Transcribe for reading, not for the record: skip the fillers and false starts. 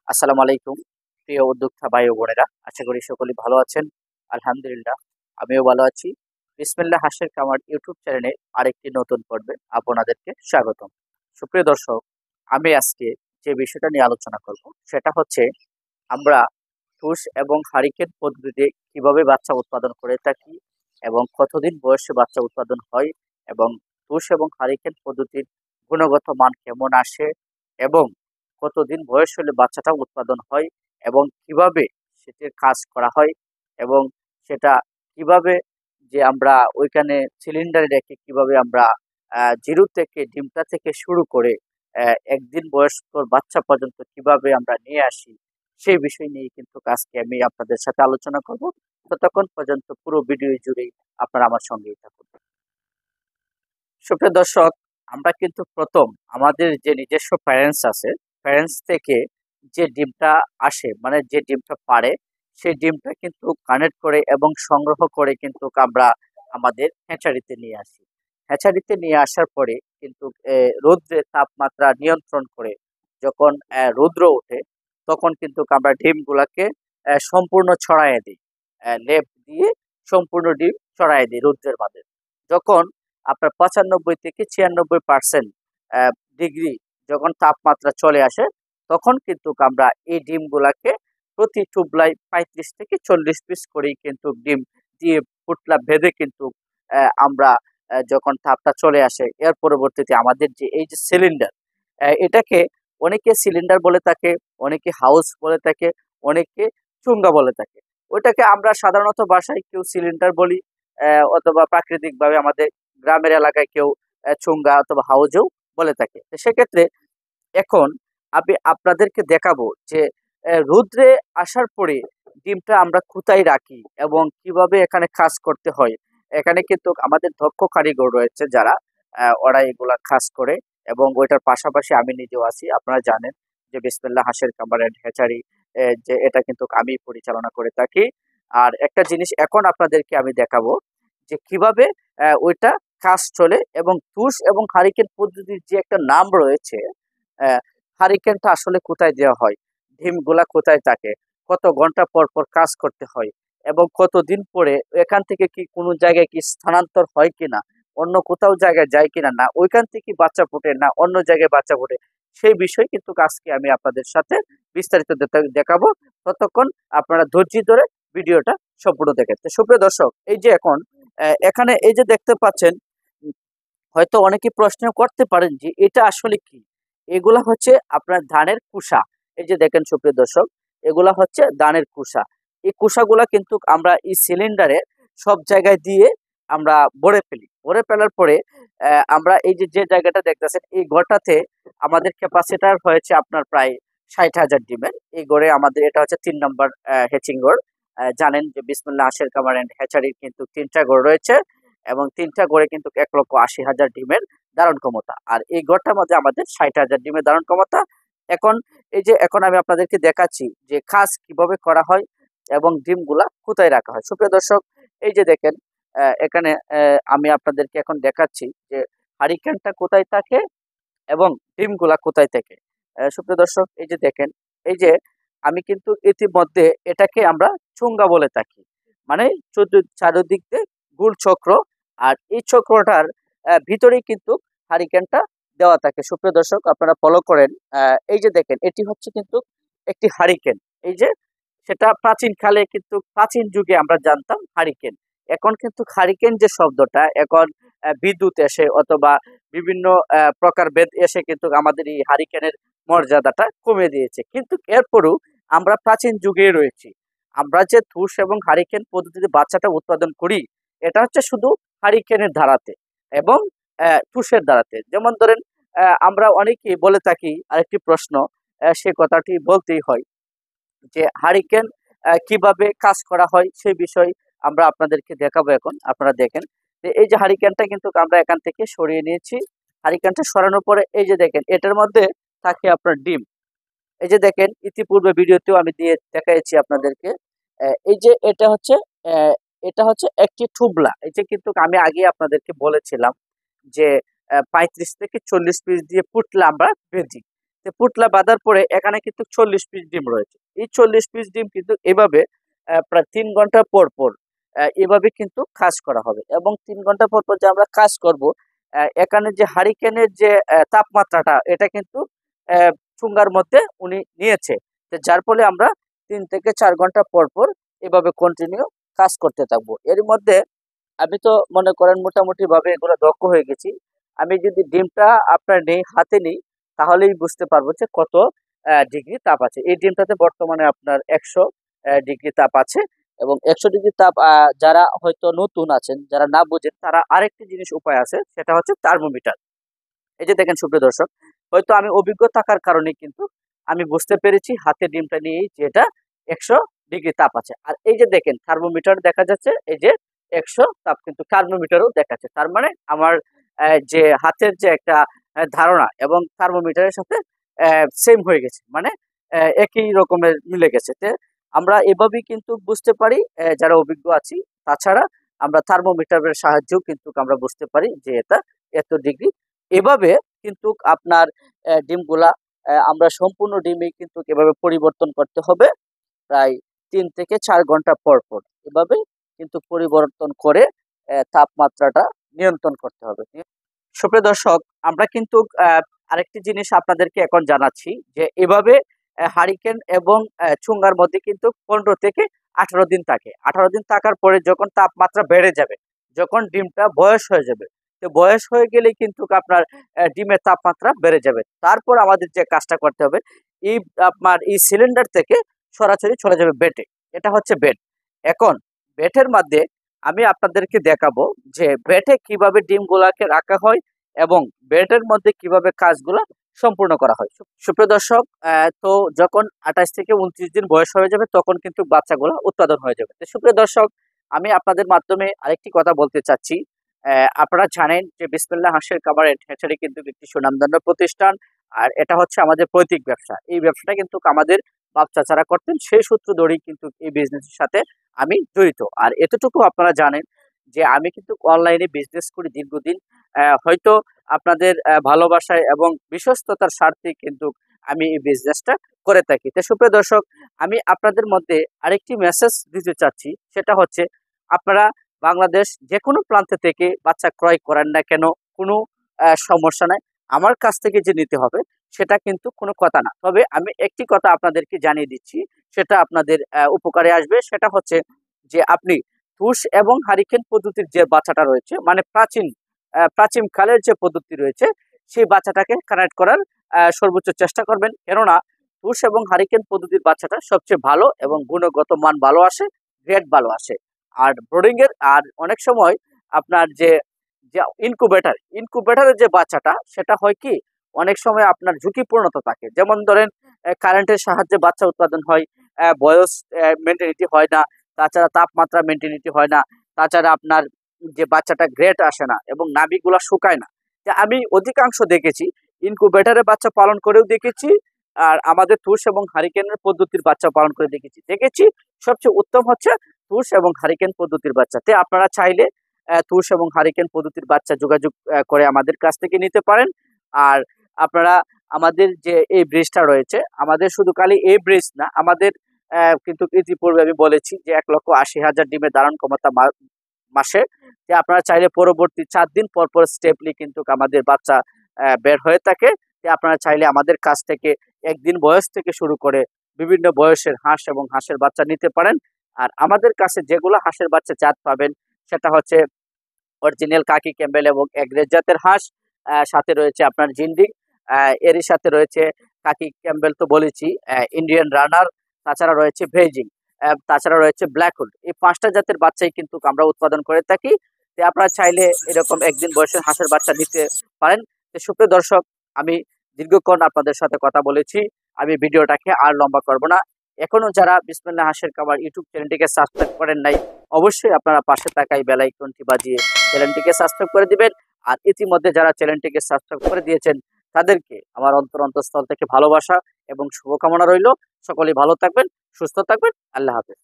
আসসালামু আলাইকুম প্রিয় উদ্যোক্তা ভাই ও বোনেরা, আশা করি সকলেই ভালো আছেন। আলহামদুলিল্লাহ, আমিও ভালো আছি। বিসমিল্লাহ হাশের কামার ইউটিউব চ্যানেলে আরেকটি নতুন পর্বে আপনাদেরকে স্বাগতম। সুপ্রিয় দর্শক, আমি আজকে যে বিষয়টা নিয়ে আলোচনা করব সেটা হচ্ছে আমরা তুষ এবং হারিকেন পদ্ধতিতে কিভাবে বাচ্চা উৎপাদন করে থাকি এবং কতদিন বয়সে বাচ্চা উৎপাদন হয় এবং তুষ এবং হারিকেন পদ্ধতির গুণগত মান কেমন আসে এবং কতদিন বয়স হলে বাচ্চাটা উৎপাদন হয় এবং কিভাবে সেটির কাজ করা হয় এবং সেটা কিভাবে যে আমরা ওইখানে সিলিন্ডারে রেখে কিভাবে আমরা জিরো থেকে ডিমটা থেকে শুরু করে একদিন বয়স্ক বাচ্চা পর্যন্ত কিভাবে আমরা নিয়ে আসি সেই বিষয় নিয়ে কিন্তু আজকে আমি আপনাদের সাথে আলোচনা করব। ততক্ষণ পর্যন্ত পুরো ভিডিও জুড়েই আপনারা আমার সঙ্গেই থাকুন। সুপ্রিয় দর্শক, আমরা কিন্তু প্রথম আমাদের যে নিজস্ব প্যারেন্টস আছে, প্যারেন্টস থেকে যে ডিমটা আসে মানে যে ডিমটা পারে সেই ডিমটা কিন্তু কানেক্ট করে এবং সংগ্রহ করে কিন্তু আমরা আমাদের হ্যাচারিতে নিয়ে আসি। হ্যাচারিতে নিয়ে আসার পরে কিন্তু রৌদ্রের তাপমাত্রা নিয়ন্ত্রণ করে যখন রৌদ্র ওঠে তখন কিন্তু আমরা ডিমগুলাকে সম্পূর্ণ ছড়াইয়ে দিই, লেপ দিয়ে সম্পূর্ণ ডিম ছড়াইয়ে দিই রৌদ্রের মাঝে। যখন আপনার 95 থেকে 96% ডিগ্রি যখন তাপমাত্রা চলে আসে তখন কিন্তু আমরা এই ডিমগুলাকে প্রতি টুবলায় 35 থেকে 40 পিস করেই কিন্তু ডিম দিয়ে পুটলা বেঁধে কিন্তু আমরা যখন তাপটা চলে আসে এর পরবর্তীতে আমাদের যে এই যে সিলিন্ডার, এটাকে অনেকে সিলিন্ডার বলে থাকে, অনেকে হাউস বলে থাকে, অনেকে চুঙ্গা বলে থাকে। ওইটাকে আমরা সাধারণত বাসায় কেউ সিলিন্ডার বলি, অথবা প্রাকৃতিকভাবে আমাদের গ্রামের এলাকায় কেউ চুঙ্গা অথবা হাউজেও বলে থাকে। তো সেক্ষেত্রে এখন আমি আপনাদেরকে দেখাবো যে রৌদ্রে আসার পরে ডিমটা আমরা কোথায় রাখি এবং কিভাবে এখানে কাজ করতে হয়। এখানে কিন্তু আমাদের দক্ষ কারিগর রয়েছে যারা ওরা এগুলা কাজ করে এবং ওইটার পাশাপাশি আমি নিজেও আছি। আপনারা জানেন যে বিসমিল্লাহ হাঁসের খামার এন্ড হ্যাচারি, যে এটা কিন্তু আমি পরিচালনা করে থাকি। আর একটা জিনিস এখন আপনাদেরকে আমি দেখাবো যে কিভাবে ওইটা কাজ চলে এবং তুষ এবং হারিকেন পদ্ধতির যে একটা নাম রয়েছে, হারিকেনটা আসলে কোথায় দেওয়া হয়, ডিমগুলা কোথায় থাকে, কত ঘন্টা পর পর কাজ করতে হয় এবং কতদিন পরে এখান থেকে কি কোনো জায়গায় কি স্থানান্তর হয় কিনা, অন্য কোথাও জায়গায় যায় কিনা, না ওইখান থেকে বাচ্চা ফোটে না অন্য জায়গায় বাচ্চা ফোটে, সেই বিষয় কিন্তু আজকে আমি আপনাদের সাথে বিস্তারিত দেখাবো। ততক্ষণ আপনারা ধৈর্য ধরে ভিডিওটা সম্পূর্ণ দেখেন। তো সুপ্রিয় দর্শক, এই যে এখন এখানে এই যে দেখতে পাচ্ছেন, হয়তো অনেকে প্রশ্ন করতে পারেন যে এটা আসলে কি। এগুলা হচ্ছে আপনার ধানের কুষা। এই যে দেখেন সুপ্রিয় দর্শক, এগুলা হচ্ছে ধানের কুষা। এই কুষাগুলা কিন্তু আমরা এই সিলিন্ডারে সব জায়গায় দিয়ে আমরা ভরে ফেলি। ভরে ফেলার পরে আমরা এই যে যে জায়গাটা দেখতেছেন এই ঘরটাতে আমাদের ক্যাপাসিটার হয়েছে আপনার প্রায় 60,000 ডিমের। এই ঘরে আমাদের এটা হচ্ছে 3 নম্বর হ্যাচিং ঘর। জানেন যে বিসমিল্লাহ আশের কামার এন্ড হ্যাচারির কিন্তু 3টা ঘর রয়েছে এবং 3টা ঘরে কিন্তু 1,80,000 ডিমের ধারণ ক্ষমতা। আর এই ঘরটার মধ্যে আমাদের 60,000 ডিমের ধারণ ক্ষমতা। এখন এই যে এখন আমি আপনাদেরকে দেখাচ্ছি যে কাজ কিভাবে করা হয় এবং ডিমগুলা কোথায় রাখা হয়। সুপ্রিয় দর্শক, এই যে দেখেন এখানে আমি আপনাদেরকে এখন দেখাচ্ছি যে হারিকেনটা কোথায় থাকে এবং ডিমগুলা কোথায় থাকে। সুপ্রিয় দর্শক, এই যে দেখেন, এই যে আমি কিন্তু ইতিমধ্যে এটাকে আমরা চুঙ্গা বলে থাকি, মানে চারিদিক দিয়ে গোল চক্র। আর এই চক্রটার ভিতরেই কিন্তু হারিকেনটা দেওয়া থাকে। সুপ্রিয় দর্শক, আপনারা ফলো করেন। এই যে দেখেন, এটি হচ্ছে কিন্তু একটি হারিকেন। এই যে সেটা প্রাচীন কালে কিন্তু প্রাচীন যুগে আমরা জানতাম হারিকেন। এখন কিন্তু হারিকেন যে শব্দটা এখন বিদ্যুৎ এসে অথবা বিভিন্ন প্রকারভেদ এসে কিন্তু আমাদের এই হারিকেনের মর্যাদাটা কমে দিয়েছে। কিন্তু এরপরও আমরা প্রাচীন যুগেই রয়েছি। আমরা যে তুষ এবং হারিকেন পদ্ধতিতে বাচ্চাটা উৎপাদন করি এটা হচ্ছে শুধু হারিকেনের ধারাতে এবং তুষের ধারাতে। যেমন ধরেন আমরা অনেকেই বলে থাকি, আরেকটি প্রশ্ন সে কথাটি বলতেই হয় যে হারিকেন কিভাবে কাজ করা হয় সেই বিষয় আমরা আপনাদেরকে দেখাবো। এখন আপনারা দেখেন যে এই যে হারিকেনটা কিন্তু আমরা এখান থেকে সরিয়ে নিয়েছি। হারিকেনটা সরানোর পরে এই যে দেখেন এটার মধ্যে থাকে আপনার ডিম। এই যে দেখেন ইতিপূর্বে ভিডিওতেও আমি দিয়ে দেখাইছি আপনাদেরকে। এই যে আহ, এটা হচ্ছে একটি টুবলা। এই যে কিন্তু আমি আগে আপনাদেরকে বলেছিলাম যে 35 থেকে 40 পিস দিয়ে পুটলা আমরা বেঁধি। তো পুতলা বাঁধার পরে এখানে কিন্তু 40 পিস ডিম রয়েছে। এই 40 পিস ডিম কিন্তু এভাবে প্রায় ৩ ঘন্টা পর পর এভাবে কিন্তু কাজ করা হবে এবং ৩ ঘন্টা পর পর যে আমরা কাজ করব, এখানে যে হারিকেনের যে তাপমাত্রাটা এটা কিন্তু চুঙ্গার মধ্যে উনি নিয়েছে। তো যার ফলে আমরা ৩ থেকে ৪ ঘন্টা পর পর এভাবে কন্টিনিউ কাজ করতে থাকবো। এর মধ্যে আমি তো মনে করেন মোটামুটি ভাবে এগুলো দক্ষ হয়ে গেছি। আমি যদি ডিমটা আপনার হাতে নিই তাহলেই বুঝতে পারবো যে কত ডিগ্রি তাপ আছে। এই ডিমটাতে বর্তমানে আপনার ১০০ ডিগ্রি তাপ আছে এবং ১০০ ডিগ্রি তাপ যারা হয়তো নতুন আছেন, যারা না বুঝেন তারা আরেকটি জিনিস উপায় আছে, সেটা হচ্ছে থার্মোমিটার। এই যে দেখেন সুপ্রিয় দর্শক, হয়তো আমি অভিজ্ঞ থাকার কারণে কিন্তু আমি বুঝতে পেরেছি হাতে ডিমটা নিয়েই যে এটা ১০০ ডিগ্রি তাপ আছে। আর এই যে দেখেন থার্মোমিটার দেখা যাচ্ছে, এই যে ১০০ তাপ কিন্তু থার্মোমিটারও দেখাচ্ছে। তার মানে আমার যে হাতের যে একটা ধারণা এবং থার্মোমিটারের সাথে সেম হয়ে গেছে, মানে একই রকমের মিলে গেছে। আমরা এভাবেই কিন্তু বুঝতে পারি যারা অভিজ্ঞ আছি। তাছাড়া আমরা থার্মোমিটারের সাহায্যেও কিন্তু আমরা বুঝতে পারি যে এটা এত ডিগ্রি। এভাবে কিন্তু আপনার ডিমগুলা আমরা সম্পূর্ণ ডিমই কিন্তু এভাবে পরিবর্তন করতে হবে প্রায় ৩ থেকে ৪ ঘন্টা পর পর। এভাবে কিন্তু পরিবর্তন করে তাপমাত্রাটা নিয়ন্ত্রণ করতে হবে। সুপ্রিয় দর্শক, আমরা কিন্তু আরেকটি জিনিস আপনাদেরকে এখন জানাচ্ছি যে এভাবে হারিকেন এবং চুঙ্গার মধ্যে কিন্তু ১৫ থেকে ১৮ দিন থাকে। ১৮ দিন থাকার পরে যখন তাপমাত্রা বেড়ে যাবে, যখন ডিমটা বয়স হয়ে যাবে, তো বয়স হয়ে গেলেই কিন্তু আপনার ডিমের তাপমাত্রা বেড়ে যাবে। তারপর আমাদের যে কাজটা করতে হবে, এই আপনার এই সিলিন্ডার থেকে সরাসরি চলে যাবে বেডে। এটা হচ্ছে বেড। এখন বেডের মধ্যে আমি আপনাদেরকে দেখাবো যে বেডে কিভাবে ডিমগুলাকে রাখা হয় এবং বেডের মধ্যে কিভাবে কাজগুলা সম্পূর্ণ করা হয়। সুপ্রিয় দর্শক, তো যখন ২৮ থেকে ২৯ দিন বয়স হয়ে যাবে তখন কিন্তু বাচ্চাগুলো উৎপাদন হয়ে যাবে। তো সুপ্রিয় দর্শক, আমি আপনাদের মাধ্যমে আরেকটি কথা বলতে চাচ্ছি। আপনারা জানেন যে বিসমিল্লাহ হাঁসের খামার এন্ড হ্যাচারি কিন্তু একটি সুনামধন্য প্রতিষ্ঠান, আর এটা হচ্ছে আমাদের পৈতৃক ব্যবসা। এই ব্যবসাটা কিন্তু আমাদের বাপ চাচারা করতেন, সেই সূত্র ধরেই কিন্তু এই বিজনেসের সাথে আমি জড়িত। আর এতটুকু আপনারা জানেন যে আমি কিন্তু অনলাইনে বিজনেস করি দীর্ঘদিন। হয়তো আপনাদের ভালোবাসায় এবং বিশ্বস্ততার স্বার্থে কিন্তু আমি এই বিজনেসটা করে থাকি। তো সুপ্রিয় দর্শক, আমি আপনাদের মধ্যে আরেকটি মেসেজ দিতে চাচ্ছি, সেটা হচ্ছে আপনারা বাংলাদেশ যে কোনো প্রান্ত থেকে বাচ্চা ক্রয় করেন না কেন, কোনো সমস্যা নাই। আমার কাছ থেকে যে নিতে হবে সেটা কিন্তু কোনো কথা না। তবে আমি একটি কথা আপনাদেরকে জানিয়ে দিচ্ছি, সেটা আপনাদের উপকারে আসবে। সেটা হচ্ছে যে আপনি তুষ এবং হারিকেন পদ্ধতির যে বাচ্চাটা রয়েছে, মানে প্রাচীন কালের যে পদ্ধতি রয়েছে, সেই বাচ্চাটাকে কানেক্ট করার সর্বোচ্চ চেষ্টা করবেন। কেননা তুষ এবং হারিকেন পদ্ধতির বাচ্চাটা সবচেয়ে ভালো এবং গুণগত মান ভালো আসে, গ্রেড ভালো আসে। আর ব্রোডিং এর আর অনেক সময় আপনার যে ইনকুবেটারের যে বাচ্চাটা, সেটা হয় কি অনেক সময় আপনার ঝুঁকিপূর্ণতা থাকে। যেমন ধরেন কারেন্টের সাহায্যে বাচ্চা উৎপাদন হয়, বয়স মেনটেনিটি হয় না, তাছাড়া তাপমাত্রা মেনটেনিটি হয় না, তাছাড়া আপনার যে বাচ্চাটা গ্রেড আসে না এবং নাভিগুলা শুকায় না। আমি অধিকাংশ দেখেছি ইনকুবেটারে বাচ্চা পালন করেও দেখেছি, আর আমাদের তুষ এবং হারিকেনের পদ্ধতির বাচ্চা পালন করে দেখেছি সবচেয়ে উত্তম হচ্ছে তুষ এবং হারিকেন পদ্ধতির বাচ্চাতে। আপনারা চাইলে তুষ এবং হারিকেন পদ্ধতির বাচ্চা যোগাযোগ করে আমাদের কাছ থেকে নিতে পারেন। আর আপনারা আমাদের যে এই ব্রিজটা রয়েছে, আমাদের শুধু খালি এই ব্রিজ না, আমাদের কিন্তু ইতিপূর্বে আমি বলেছি যে ১,৮০,০০০ ডিমের ধারণ ক্ষমতা মাসে। যে আপনারা চাইলে পরবর্তী ৪ দিন পর পর স্টেপলি কিন্তু আমাদের বাচ্চা বের হয়ে থাকে। যে আপনারা চাইলে আমাদের কাছ থেকে ১ দিন বয়স থেকে শুরু করে বিভিন্ন বয়সের হাঁস এবং হাঁসের বাচ্চা নিতে পারেন। আর আমাদের কাছে যেগুলো হাঁসের বাচ্চা জাত পাবেন, সেটা হচ্ছে অরিজিনাল কাকি ক্যাম্বেল এবং এগ্রেড জাতের হাঁস, সাথে রয়েছে আপনার জিন্ডিং, এরই সাথে রয়েছে কাকি ক্যাম্বেল তো বলেছি, ইন্ডিয়ান রানার, তাছাড়া রয়েছে বেইজিং, তাছাড়া রয়েছে ব্ল্যাকউড। এই ৫টা জাতের বাচ্চাই কিন্তু আমরা উৎপাদন করে থাকি। তো আপনারা চাইলে এরকম একদিন বয়সের হাঁসের বাচ্চা নিতে পারেন। তো সুপ্রিয় দর্শক, আমি দীর্ঘক্ষণ আপনাদের সাথে কথা বলেছি, আমি ভিডিওটাকে আর লম্বা করব না। এখনো যারা বিসমিল্লাহ হাঁসের খামার ইউটিউব চ্যানেলটিকে সাবস্ক্রাইব করেন নাই, অবশ্যই আপনারা পাশে থাকা এই বেল আইকনটি বাজিয়ে চ্যানেলটিকে সাবস্ক্রাইব করে দিবেন। আর ইতিমধ্যে যারা চ্যানেলটিকে সাবস্ক্রাইব করে দিয়েছেন তাদেরকে আমার অন্তরস্থল থেকে ভালোবাসা এবং শুভকামনা রইল। সকলেই ভালো থাকবেন, সুস্থ থাকবেন। আল্লাহ হাফেজ।